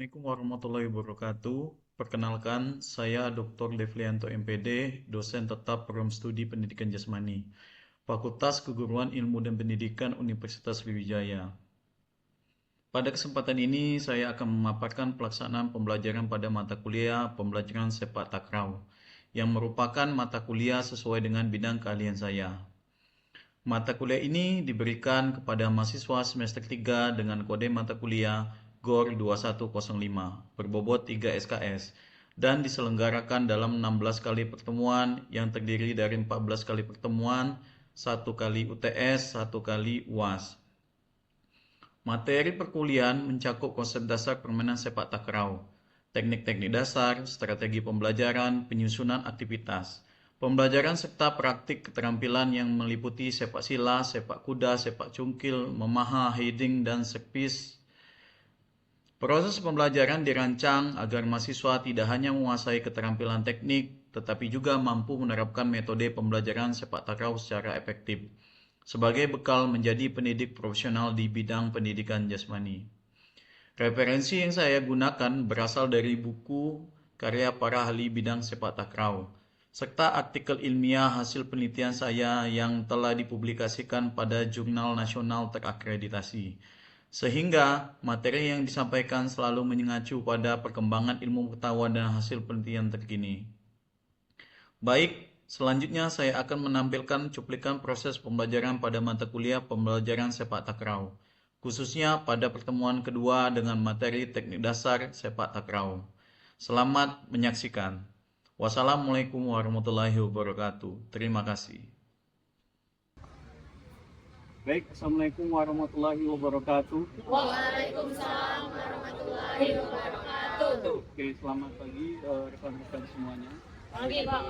Assalamualaikum warahmatullahi wabarakatuh. Perkenalkan, saya Dr. Devlianto MPD, dosen tetap program studi Pendidikan Jasmani, Fakultas Keguruan Ilmu dan Pendidikan Universitas Sriwijaya. Pada kesempatan ini, saya akan memaparkan pelaksanaan pembelajaran pada mata kuliah pembelajaran sepak takraw, yang merupakan mata kuliah sesuai dengan bidang keahlian saya. Mata kuliah ini diberikan kepada mahasiswa semester 3 dengan kode mata kuliah GOR 2105 berbobot 3 SKS dan diselenggarakan dalam 16 kali pertemuan yang terdiri dari 14 kali pertemuan, 1 kali UTS, 1 kali UAS. Materi perkuliahan mencakup konsep dasar permainan sepak takraw, teknik-teknik dasar, strategi pembelajaran, penyusunan aktivitas, pembelajaran serta praktik keterampilan yang meliputi sepak sila, sepak kuda, sepak cungkil, memaha, heading, dan servis. Proses pembelajaran dirancang agar mahasiswa tidak hanya menguasai keterampilan teknik, tetapi juga mampu menerapkan metode pembelajaran sepak takraw secara efektif, sebagai bekal menjadi pendidik profesional di bidang pendidikan jasmani. Referensi yang saya gunakan berasal dari buku karya para ahli bidang sepak takraw, serta artikel ilmiah hasil penelitian saya yang telah dipublikasikan pada jurnal nasional terakreditasi. Sehingga materi yang disampaikan selalu mengacu pada perkembangan ilmu pengetahuan dan hasil penelitian terkini. Baik, selanjutnya saya akan menampilkan cuplikan proses pembelajaran pada mata kuliah pembelajaran sepak takraw, khususnya pada pertemuan kedua dengan materi teknik dasar sepak takraw. Selamat menyaksikan. Wassalamualaikum warahmatullahi wabarakatuh. Terima kasih. Baik, Assalamualaikum warahmatullahi wabarakatuh. Waalaikumsalam warahmatullahi wabarakatuh. Oke, selamat pagi rekan-rekan semuanya. Pagi, Pak.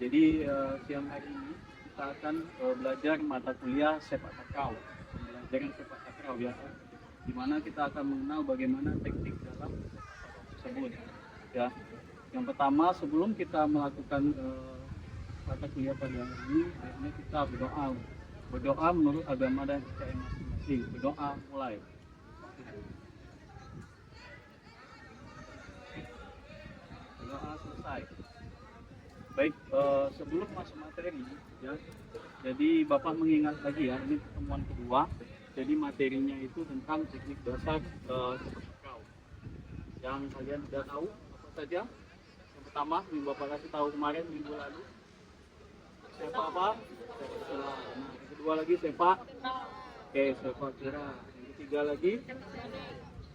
Jadi siang hari ini kita akan belajar mata kuliah sepak takraw, pembelajaran sepak takraw ya, di mana kita akan mengenal bagaimana teknik dalam sepak takraw tersebut. Ya, yang pertama sebelum kita melakukan mata kuliah pada hari ini, biasanya kita berdoa menurut agama dan kepercayaan masing-masing. Berdoa mulai. Berdoa selesai. Baik, sebelum masuk materi, ya. Jadi Bapak mengingat lagi ya, ini pertemuan kedua. Jadi materinya itu tentang teknik dasar sepak takraw. Yang kalian sudah tahu apa saja? Yang pertama, yang Bapak kasih tahu kemarin minggu lalu. Sepak apa? Sepak sila. Nah, yang kedua lagi sepak. Oke, sepak kira. Yang ketiga lagi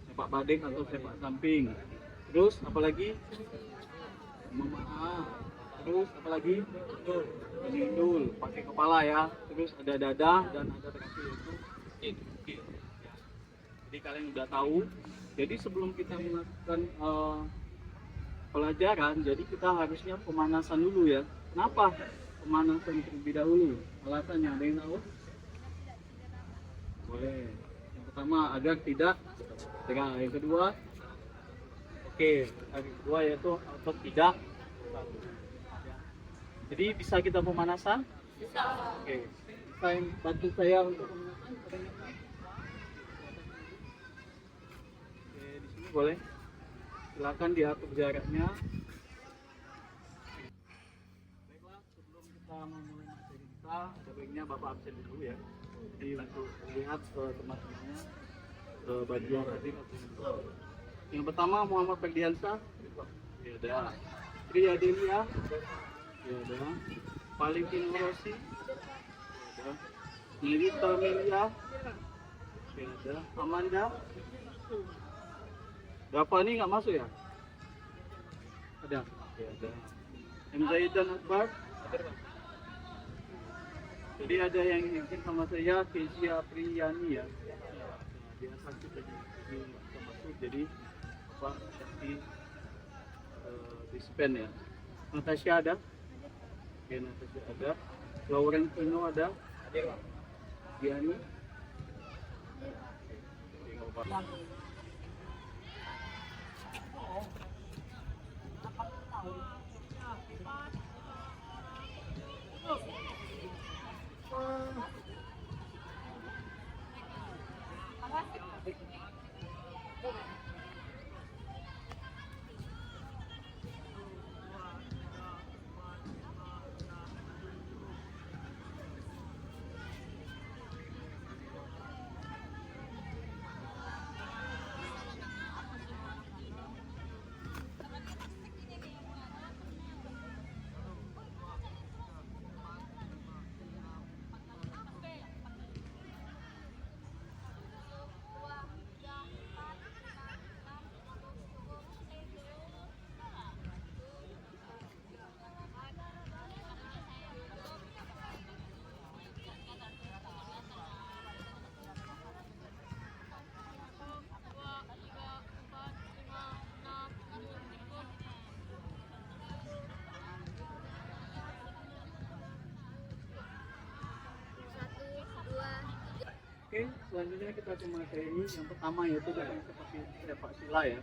sepak bading atau sepak samping. Terus apa lagi? Memaah. Terus apa lagi? Penindul, pakai kepala ya. Terus ada dada dan ada terakhir itu kil. Ya. Jadi kalian udah tahu. Jadi sebelum kita melakukan pelajaran, jadi kita harusnya pemanasan dulu ya. Kenapa pemanasan terlebih dahulu? Alasannya ada yang tahu? Boleh. Yang pertama agar tidak tegak. Yang kedua, oke, yang kedua yaitu otot tidak. Jadi bisa kita pemanasan? Bisa. Oke. Bisa yang bantu saya untuk pemanasan? Ada yang tahu? Oke, di sini boleh. Silakan diatur jaraknya. Baiklah, sebelum kita memulai materi kita, ada baiknya Bapak absen dulu ya. Jadi untuk melihat teman-temannya baju yang hadir atau tidak. Yang pertama Muhammad Ferdiansyah, ya ada. Tri Adelia, ya ada. Valentino Rossi, ya ada. Nirita Melia, ya ada. Amanda. Dava ini nggak masuk ya? Ada. Ya ada. M. Zaidan Akbar. Jadi ada yang ingin sama saya, Kezia Priyani ya. Dia sakit tadi, dia bisa masuk. Jadi Pak kasih dispen ya. Natasha ada? Oke, Natasha ada. Laurentino ada? Diani? Oke, nggak apa-apa. Oke, selanjutnya kita ke materi yang pertama yaitu dengan seperti sepak sila ya.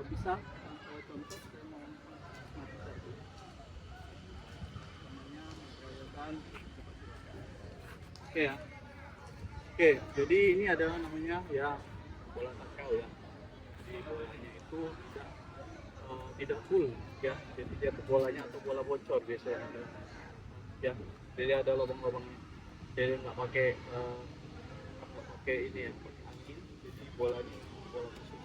Bisa contoh saya mau mati satu. Namanya menggunakan sepak sila. Oke ya. Oke, jadi ini adalah namanya ya bola takraw ya. Jadi bolanya itu tidak full ya, jadi dia bolanya atau bola bocor biasanya ya. Jadi ada lubang-lubangnya. Jadi nggak pakai ini ya, pakai angin. Jadi bolanya bola khusus.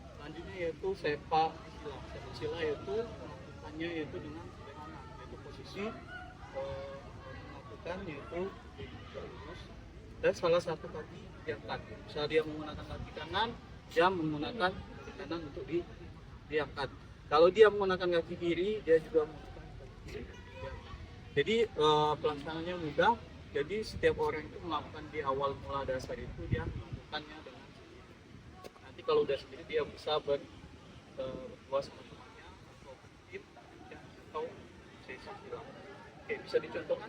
Selanjutnya yaitu sepak sila. Sepak sila yaitu melakukannya yaitu dengan sederhana, yaitu posisi melakukan yaitu lurus dan salah satu kaki diangkat. Misalnya dia menggunakan kaki kanan, dia menggunakan kaki kanan untuk diangkat. Kalau dia menggunakan kaki kiri, dia juga menggunakan kaki kiri. Jadi pelaksanaannya mudah. Jadi setiap orang itu melakukan di awal mula dasar itu dia melakukannya dengan sendiri. Nanti kalau udah sendiri dia bisa berdua sama temannya atau bertim atau sesi silang. Oke, bisa dicontohkan.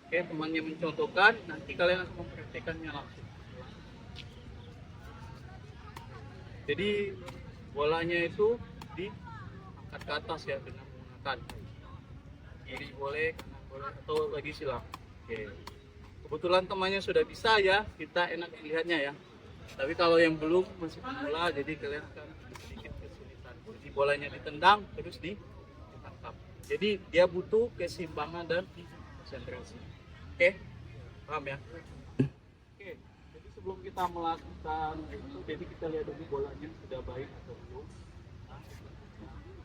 Oke, temannya mencontohkan, nanti kalian akan mempraktekannya langsung. Jadi bolanya itu diangkat ke atas ya dengan menggunakan kiri boleh, kanan boleh, atau lagi silang. Oke. Kebetulan temannya sudah bisa ya, kita enak melihatnya ya. Tapi kalau yang belum masih pemula, jadi kalian akan sedikit kesulitan. Jadi bolanya ditendang terus ditangkap. Jadi dia butuh keseimbangan dan konsentrasi. Oke, paham ya? Oke, jadi sebelum kita melakukan itu, jadi kita lihat dulu bolanya sudah baik atau belum.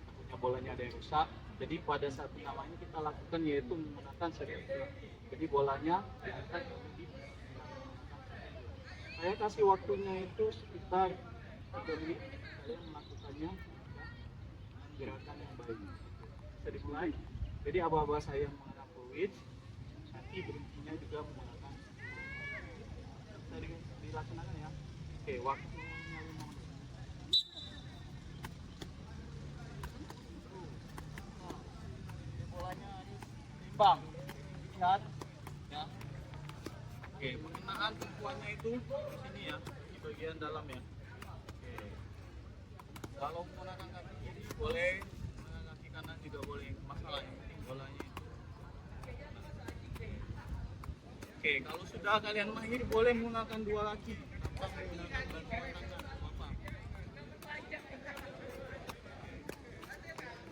Takutnya bolanya ada yang rusak. Jadi pada saat pengamannya kita lakukan yaitu menggunakan serpihan. Jadi bolanya diangkat di. Saya kasih waktunya itu sekitar 3 menit. Kalian melakukannya dengan gerakan yang baik. Bisa dimulai. Jadi aba-aba saya menggunakan fluid. Nanti berhentinya juga menggunakan. Bisa dilaksanakan ya. Oke, waktunya 5 menit. Bolanya seimbang. Lihat ya. Oke, penggunaan tumpuannya itu di sini ya, di bagian dalam ya. Oke. Kalau menggunakan kaki kiri boleh, menggunakan kaki kanan juga boleh. Masalah yang penting bolanya itu. Oke, kalau sudah kalian mahir boleh menggunakan 2 kaki tanpa menggunakan bantuan tangan. Apa?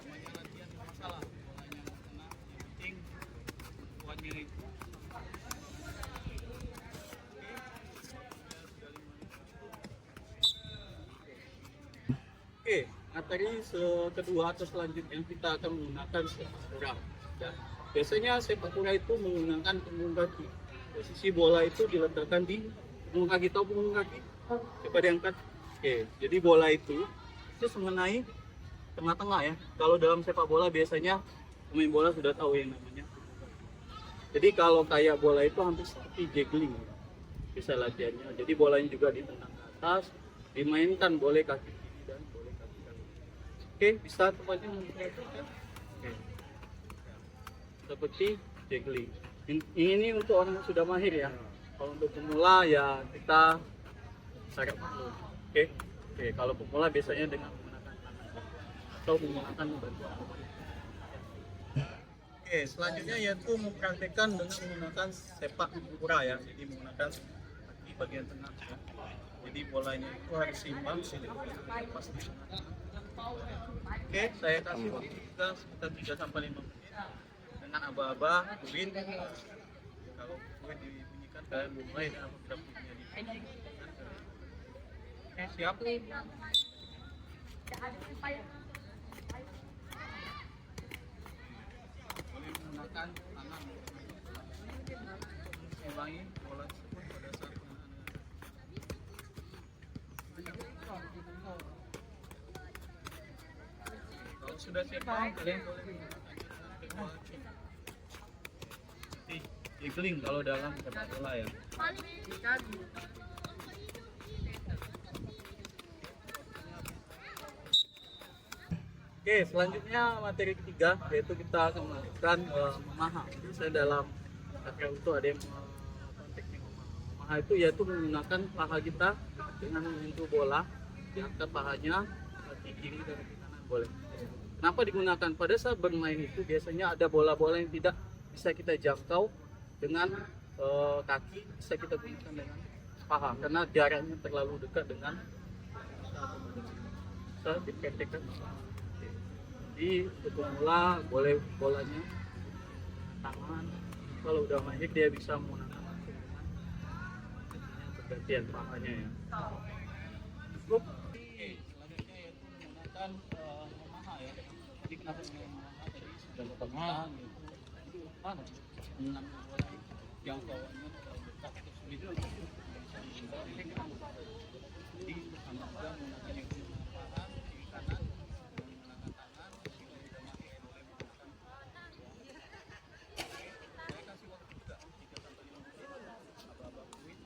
Namanya latihan itu masalah. Bolanya mau kena, yang penting tumpuannya itu. Oke, materi kedua atau selanjutnya kita akan menggunakan sepak bola. Ya. Biasanya sepak bola itu menggunakan punggung kaki. Posisi bola itu diletakkan di punggung kaki atau punggung kaki. Coba diangkat. Oke, jadi bola itu mengenai tengah-tengah ya. Kalau dalam sepak bola biasanya pemain bola sudah tahu yang namanya. Jadi kalau kayak bola itu hampir seperti juggling. Bisa latihannya. Jadi bolanya juga ditendang ke atas, dimainkan boleh kaki kiri dan boleh kaki kanan. Oke, bisa tempatnya memperhatikan. Oke. Seperti juggling. Ini untuk orang yang sudah mahir ya. Kalau untuk pemula ya kita sarap dulu. Oke. Oke, kalau pemula biasanya dengan menggunakan tangan atau menggunakan bantuan. Oke, selanjutnya yaitu mempraktekkan dengan menggunakan sepak bola ya. Jadi menggunakan kaki bagian tengah ya. Jadi bolanya itu harus seimbang sehingga pas di tengah. Oke, saya kasih waktu kita sekitar 3 sampai 5 menit dengan aba-aba turin. Kalau turin dibunyikan kalian mulai dan apabila bunyinya dibunyikan. Oke, siap. Boleh menggunakan tangan seimbangi bola tersebut pada saat pengenaan. Kalau sudah seimbang, kalian boleh menggunakan seperti juggling kalau dalam sepak bola ya. Oke, selanjutnya materi ketiga yaitu kita akan melakukan memaham. Saya dalam takraw itu ada yang melakukan Pemaha itu yaitu menggunakan paha kita dengan menyentuh bola, diangkat pahanya kaki kiri dan kaki kanan boleh. Kenapa digunakan? Pada saat bermain itu biasanya ada bola-bola yang tidak bisa kita jangkau dengan kaki, bisa kita gunakan dengan paha karena jaraknya terlalu dekat dengan bisa dipendekkan. Jadi untuk pemula boleh bolanya tangan, kalau udah mahir dia bisa menggunakan pergantian pahanya ya. Cukup. Oke, selanjutnya yaitu menggunakan pemaha ya. Jadi kenapa pemaha tadi sudah berpegang itu mana? Mengambil bola yang kawannya dekat atau sulit itu bisa menggunakan. Jadi sama juga menggunakan yang paha kiri kanan menggunakan tangan. Jika sudah mahir boleh menggunakan. Saya kasih waktu juga 3 sampai 5 menit. Aba-aba kuit.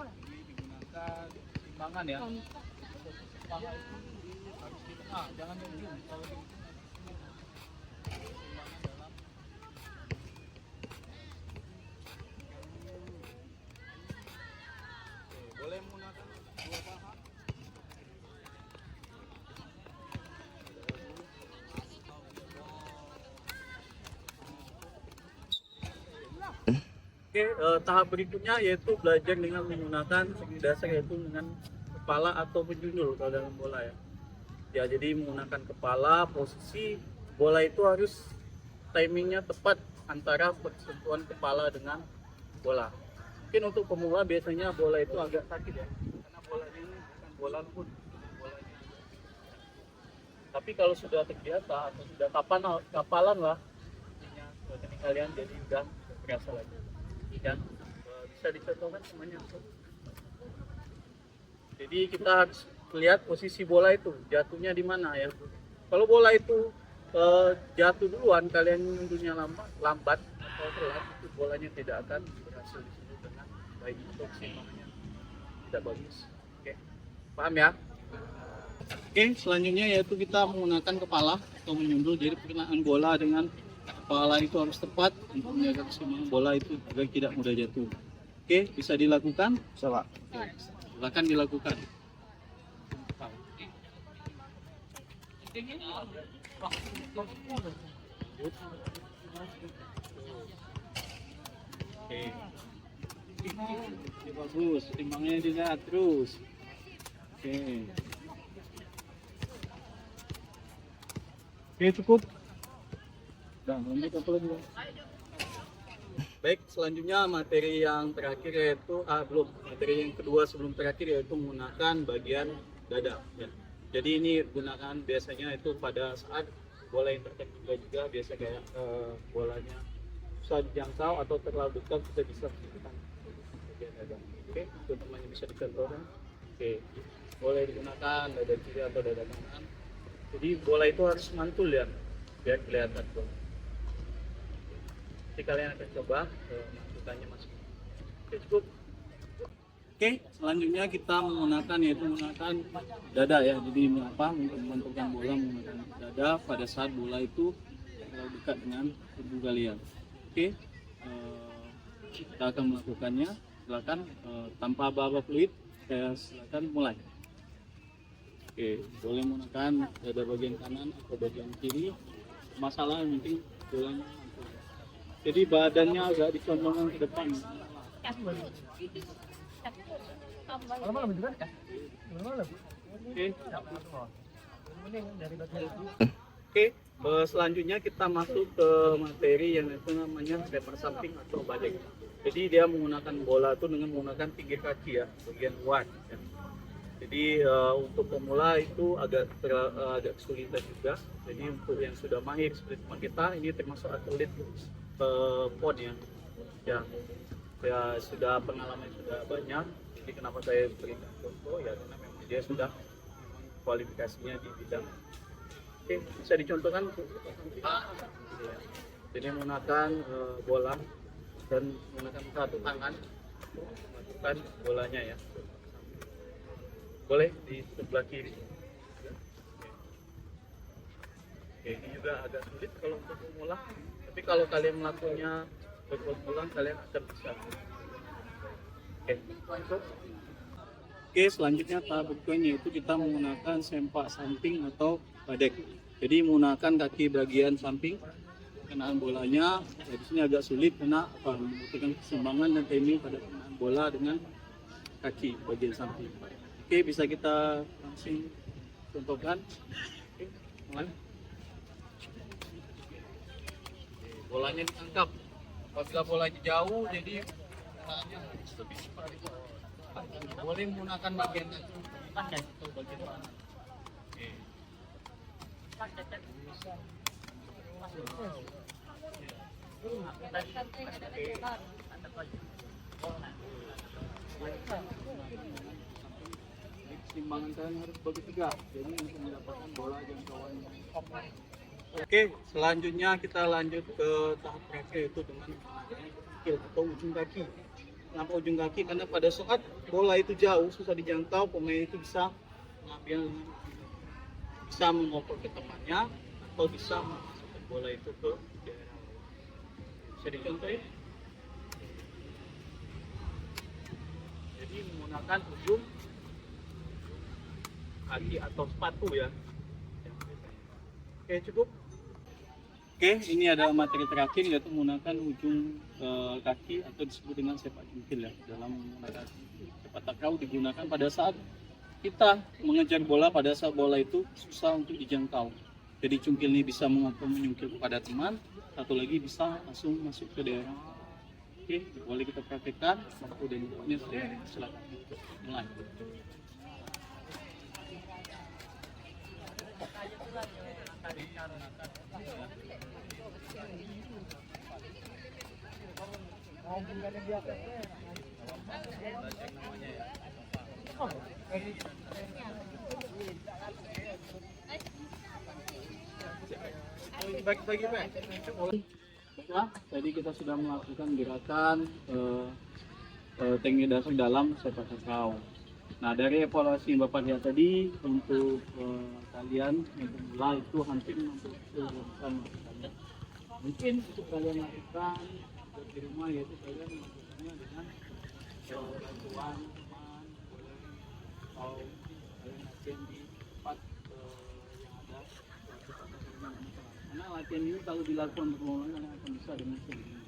Ini digunakan timbangan ya. Timbangan itu harus di tengah, jangan di ujung. Kalau di ujung timbangan dalam. Oke, boleh menggunakan 2 paha. Oke, tahap berikutnya yaitu belajar dengan menggunakan teknik dasar yaitu dengan kepala atau penjundul kalau dalam bola ya. Ya, jadi menggunakan kepala, posisi bola itu harus timingnya tepat antara persentuhan kepala dengan bola. Mungkin untuk pemula biasanya bola itu agak sakit ya, karena bolanya ini bukan bola lembut, bolanya. Tapi kalau sudah terbiasa atau sudah kapalan lah, artinya teknik kalian jadi udah berasa lagi. Ya, bisa dicontohkan semuanya. Jadi kita harus lihat posisi bola itu jatuhnya di mana ya. Kalau bola itu jatuh duluan, kalian munculnya lambat atau telat, itu bolanya tidak akan berhasil disuruh dengan baik atau keseimbangannya tidak bagus. Oke, paham ya? Oke, selanjutnya yaitu kita menggunakan kepala atau menyundul. Jadi perkenaan bola dengan kepala itu harus tepat untuk menjaga keseimbangan bola itu agar tidak mudah jatuh. Oke, bisa dilakukan? Bisa, Pak. Oke, silakan dilakukan. Oke. Ini bagus, timbangnya dilihat terus. Oke. Oke, cukup. Udah, lanjut apa lagi? Baik, selanjutnya materi yang terakhir yaitu belum, materi yang kedua sebelum terakhir yaitu menggunakan bagian dada ya. Jadi ini gunakan biasanya itu pada saat bola yang terkena juga biasa kayak bolanya susah dijangkau atau terlalu dekat kita bisa menggunakan bagian dada. Oke, teman-temannya bisa dicontohkan. Oke, boleh digunakan dada kiri atau dada kanan. Jadi bola itu harus mantul ya, biar kelihatan bola. Jadi kalian akan coba melakukannya masuk. Oke, cukup. Oke, selanjutnya kita menggunakan yaitu menggunakan dada ya. Jadi apa? Untuk memantulkan bola menggunakan dada pada saat bola itu terlalu dekat dengan tubuh kalian. Oke, kita akan melakukannya. Silakan tanpa aba-aba fluid. Silakan mulai. Oke, boleh menggunakan dada bagian kanan atau bagian kiri. Masalah yang penting bolanya. Jadi badannya agak dicondongkan ke depan. Oke, selanjutnya kita masuk ke materi yang itu namanya stepper samping atau badek. Jadi dia menggunakan bola itu dengan menggunakan pinggir kaki ya, bagian luar. Ya. Jadi untuk pemula itu agak kesulitan juga. Jadi untuk yang sudah mahir seperti teman kita, ini termasuk atlet pon ya, sudah pengalaman sudah banyak. Jadi kenapa saya berikan contoh ya karena memang dia sudah kualifikasinya di bidang. Oke, bisa dicontohkan. Jadi menggunakan bola dan menggunakan satu tangan melakukan bolanya ya. Boleh di sebelah kiri. Oke, ini juga agak sulit kalau untuk pemula. Tapi kalau kalian melakukannya berulang-ulang, kalian akan bisa. Oke, selanjutnya tahap berikutnya yaitu kita menggunakan sempak samping atau badek. Jadi menggunakan kaki bagian samping, kenaan bolanya. Di sini agak sulit karena membutuhkan keseimbangan dan timing pada kenaan bola dengan kaki bagian samping. Oke, bisa kita langsung contohkan. Oke, mulai. Bolanya ditangkap. Apabila bolanya jauh, jadi kenaannya harus lebih cepat. Boleh menggunakan bagian kaki atau bagian tangan. Oke. Keseimbangan kalian harus bagi tiga, jadi untuk mendapatkan bola jangkauan. Oke, selanjutnya kita lanjut ke tahap terakhir yaitu dengan skill atau ujung kaki. Kenapa ujung kaki? Karena pada saat bola itu jauh, susah dijangkau, pemain itu bisa mengambil, bisa mengoper ke temannya atau bisa memasukkan bola itu ke daerah. Bisa dicontohin? Jadi menggunakan ujung kaki atau sepatu ya. Oke, cukup. Oke, ini adalah materi terakhir yaitu menggunakan ujung kaki atau disebut dengan sepak jungkil ya. Dalam menggunakan sepak takraw digunakan pada saat kita mengejar bola, pada saat bola itu susah untuk dijangkau. Jadi cungkil ini bisa menyungkil kepada teman, satu lagi bisa langsung masuk ke daerah. Oke, boleh kita praktekkan. Waktu dan waktunya sudah, silakan mulai. Bagi-bagi, Pak. Ya, tadi kita sudah melakukan gerakan teknik dasar dalam sepak takraw. Nah, dari evaluasi yang Bapak lihat tadi, untuk kalian yang pemula itu hampir 60%. Mungkin untuk kalian lakukan di rumah, yaitu kalian melakukannya dengan bantuan teman, atau kalian latihan di tempat yang ada. Karena latihan ini kalau dilakukan berulang-ulang akan bisa dengan sendirinya.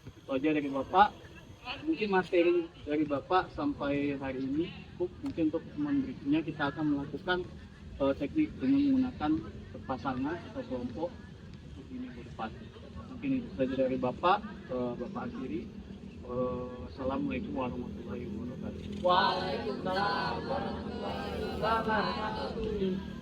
Itu aja dari Bapak. Mungkin materi dari Bapak sampai hari ini cukup. Mungkin untuk pertemuan berikutnya kita akan melakukan teknik dengan menggunakan pasangan atau kelompok untuk ini ke depan. Mungkin itu saja dari Bapak. Bapak akhiri. Assalamualaikum warahmatullahi wabarakatuh. Waalaikumsalam warahmatullahi wabarakatuh.